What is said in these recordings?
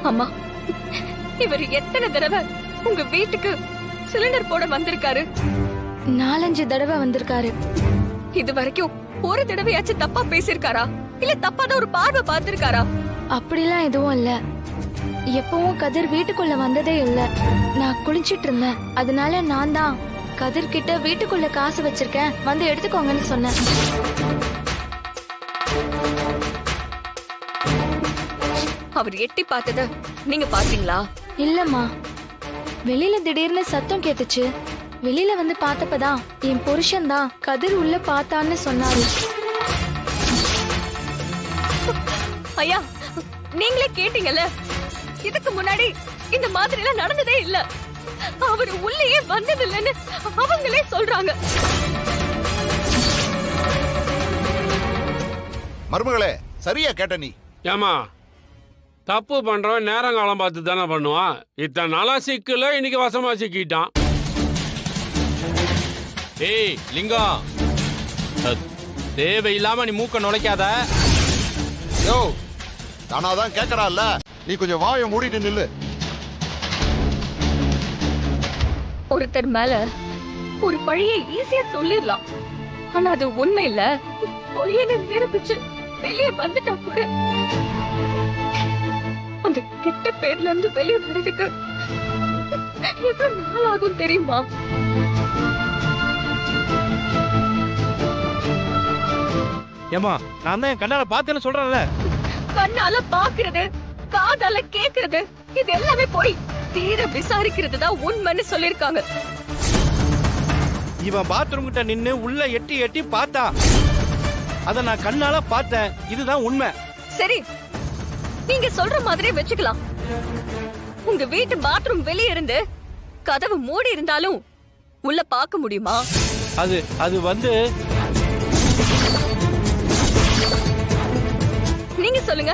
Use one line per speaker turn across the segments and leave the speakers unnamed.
அம்மா, இவர் எத்தனை தடவை உங்க வீட்டுக்கு சிலிண்டர் போட வந்திருக்காரு?
4-5 தடவை வந்திருக்காரு.
இது வரைக்கும் ஒரு தடவையாச்சும் தப்பா பேசிருக்காரா? இல்ல தப்பாத ஒரு பார்வை பார்த்திருக்காரா?
அப்படிலாம் எதுவும் இல்ல. எப்பவும் கதிர் வீட்டுக்குள்ள வந்ததே இல்ல. நான் குளிச்சிட்டு இருந்தேன். அதனால நான் தான் கதிர் கிட்ட வீட்டுக்குள்ள காசு வச்சிருக்கேன், வந்து எடுத்துக்கோங்கன்னு சொன்னேன்.
அவர் எட்டி பார்த்தத நீங்க பாத்தீங்களா?
இல்லம்மா, வெளியில திடீர்னு சத்தம் கேட்டுச்சு. வெளியில வந்து பார்த்தப்பதான் என் புருஷன் தான் கதிர் உள்ள பார்த்தான்னு சொன்னாரு.
ஐயா, நீங்களே கேட்டீங்கல்ல, இதுக்கு முன்னாடி இந்த மாதிரி எல்லாம் நடந்ததே இல்ல. அவரு உள்ளேயே வந்தது இல்லன்னு அவங்களே சொல்றாங்க.
மருமகளே, சரியா கேட்ட நீ.
ஏமா, தப்பு பண்றவன் நேரங்காலம் பார்த்து தானே பண்ணுவான். இத்தனை நாளா சிக்கல, இன்னைக்கு வசமா சிக்கிட்டான்.
ஏய் லிங்கம், தேவையில்லாம நீ மூக்க நுழைக்காத.
யோ, நானாதான் கேக்குறான்ல, நீ கொஞ்சம் வாயை மூடிட்டு நில்லு.
ஒருத்தர் மேல ஒரு பழியை ஈஸியா சொல்லிடலாம். ஆனா அது உண்மை இல்ல. பொய்யனை நிரூபிச்சு வெளியே வந்துட்டா கூட அந்த கெட்ட பேர்ல இருந்து வெளியே வர்றதுக்கு எவ்வளவு நாள் ஆகும் தெரியுமா?
ஏமா, நான் தான் கண்ணால பார்த்தேன்னு சொல்றேன்ல.
கண்ணால பாக்குறது, காதால கேக்குறது, இது எல்லாமே போய் தீர விசாரிக்கிறது தான் உண்மைன்னு சொல்லிருக்காங்க.
இவன் பாத்ரூம் கிட்ட நின்னு உள்ள எட்டி எட்டி பார்த்தா, அத நான் கண்ணால பார்த்தேன். இதுதான் உண்மை.
சரி, நீங்க சொல்ற மாதிரி வச்சுக்கலாம். உங்க வீட்டு பாத்ரூம் வெளியே இருந்து கதவு மூடி இருந்தாலும் உள்ள பார்க்க முடியுமா?
அது வந்து
நீங்க சொல்லுங்க.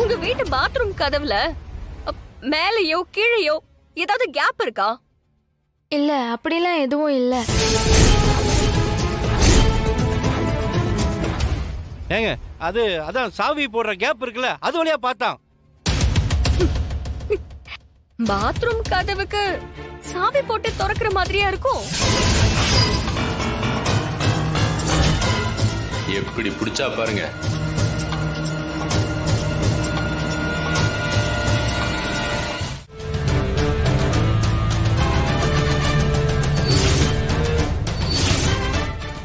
உங்க வீட்டு பாத்ரூம் கதவுல மேலையோ கீழையோ ஏதாவது கேப் இருக்கா?
இல்ல, அப்படிலாம் எதுவும் இல்ல.
ஏங்க, அதான் சாவி போடுற கேப் இருக்குல்ல, அது வழியா பார்த்தான்.
பாத்ரூம் கதவுக்கு சாவி போட்டு திறக்கிற மாதிரியா இருக்கும்.
எப்படி பிடிச்சா பாருங்க.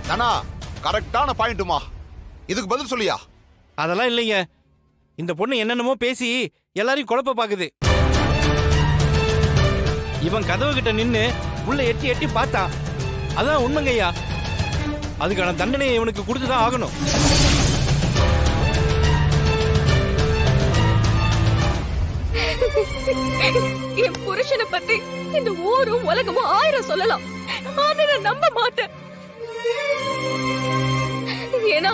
நானா கரெக்டான பாயிண்ட்டுமா. இதுக்கு பதில் சொல்லியா?
அதெல்லாம் இல்லைங்க. இந்த பொண்ணு என்னென்னமோ பேசி எல்லாரையும் குழப்ப பாக்குது. இவன் கதவு கிட்ட நின்னு உள்ள எட்டி எட்டி பார்த்தான். அதான் உண்மைங்கய்யா. அதுக்கான தண்டனையை இவனுக்கு கொடுத்துதான் ஆகணும்.
என் புருஷனை பத்தி இந்த ஊரும் உலகமும் 1000 சொல்லலாம். ஆனா நான் நம்ப மாட்டேன். ஏன்னா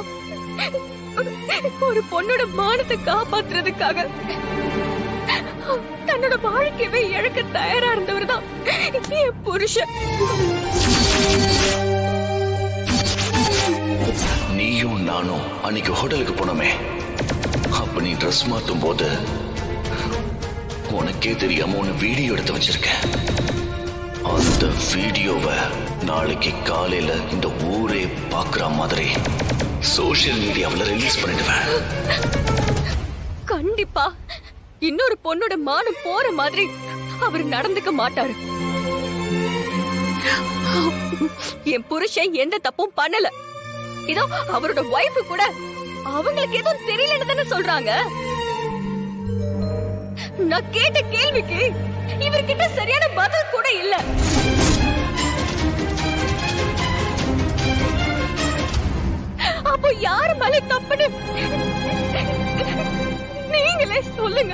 ஒரு பொண்ணோட மானத்தை காப்பாத்துறதுக்காக தன்னோட வாழ்க்கையவே இழக்க தயாரா இருந்தவர் தான் என் புருஷன்.
நீயும் நானும் அன்னைக்கு ஹோட்டலுக்கு போனோமே, அப்ப நீ ட்ரெஸ் மாத்தும் போது உனக்கே தெரியாம உன்னை வீடியோ எடுத்து வச்சிருக்கேன். அந்த வீடியோவை நாளைக்கு காலையில இந்த ஊரே பாக்குற மாதிரி சோசியல் மீடியாவில் ரிலீஸ் பண்ணிடுவேன்.
கண்டிப்பா இன்னொரு பொண்ணோட மானம் போற மாதிரி அவர் நடந்துக்க மாட்டாரு. என் புருஷன் எந்த தப்பும் பண்ணல. இதோ அவரோட வைஃப் கூட அவங்களுக்கு எதுவும் தெரியலன்னு தானே சொல்றாங்க. நான் கேட்ட கேள்விக்கு இவர்கிட்ட சரியான பதில் கூட இல்ல. அப்போ யாரு மேல தப்புன்னு நீங்களே சொல்லுங்க.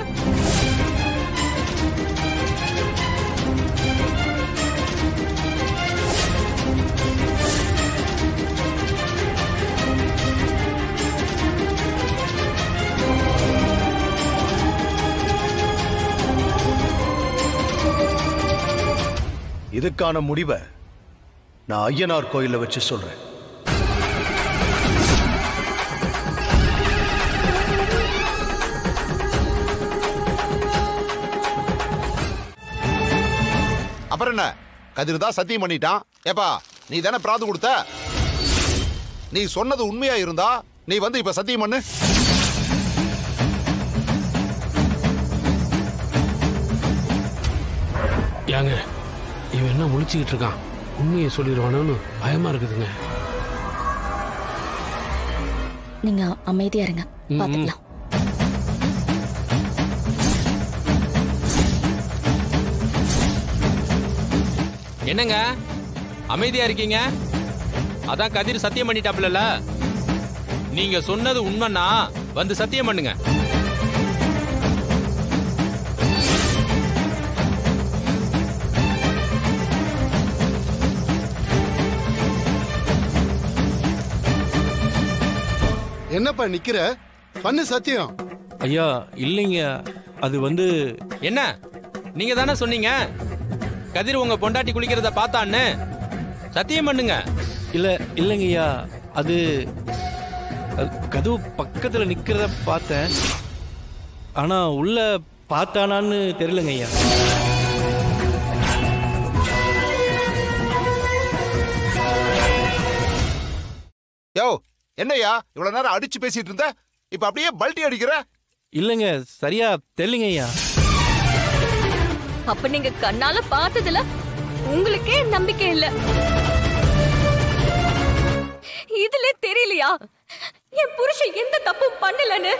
இதுக்கான முடிவை நான் ஐயனார் கோயில்ல வச்சு சொல்றேன்.
அப்புறம் என்ன, கதிர் தான் சத்தியம் பண்ணிட்டான். ஏப்பா நீ தானே பிராது கொடுத்த, நீ சொன்னது உண்மையா இருந்தா நீ வந்து இப்ப சத்தியம் பண்ணு.
ஏங்க இவன் என்ன முழிச்சுக்கிட்டு இருக்கான், உண்மையை சொல்லிடுவானு பயமா இருக்குதுங்க.
நீங்க அமைதியா இருங்க, பாத்துக்கலாம்.
என்னங்க அமைதியா இருக்கீங்க? அதான் கதிர் சத்தியம் பண்ணிட்டாப்ல. நீங்க சொன்னது உண்மைன்னா வந்து சத்தியம் பண்ணுங்க.
என்னப்பா நிக்கிற, பண்ணு சத்தியம்.
ஐயா இல்லைங்க, அது வந்து என்ன, நீங்க தானே சொன்னீங்க கதிர் உங்க பொண்டாட்டி குளிக்கிறத பார்த்தான்னு. சத்தியம் பண்ணுங்க. இல்லைங்கய்யா, அது கதவு பக்கத்துல நிக்கிறத பார்த்தேன், ஆனா உள்ள பார்த்தானான்னு தெரியலங்க ஐயா.
யோ என்னையா இவ்வளவு நேரம் அடிச்சு பேசிட்டு இருந்த, இப்ப அப்படியே பல்ட்டி அடிக்கிற?
இல்லைங்க சரியா தெரியலங்க ஐயா.
அப்ப நீங்க கண்ணால பார்த்ததுல உங்களுக்கே நம்பிக்கை இல்ல, இதுல தெரியலையா என் புருஷன் எந்த தப்பும் பண்ணலன்னு?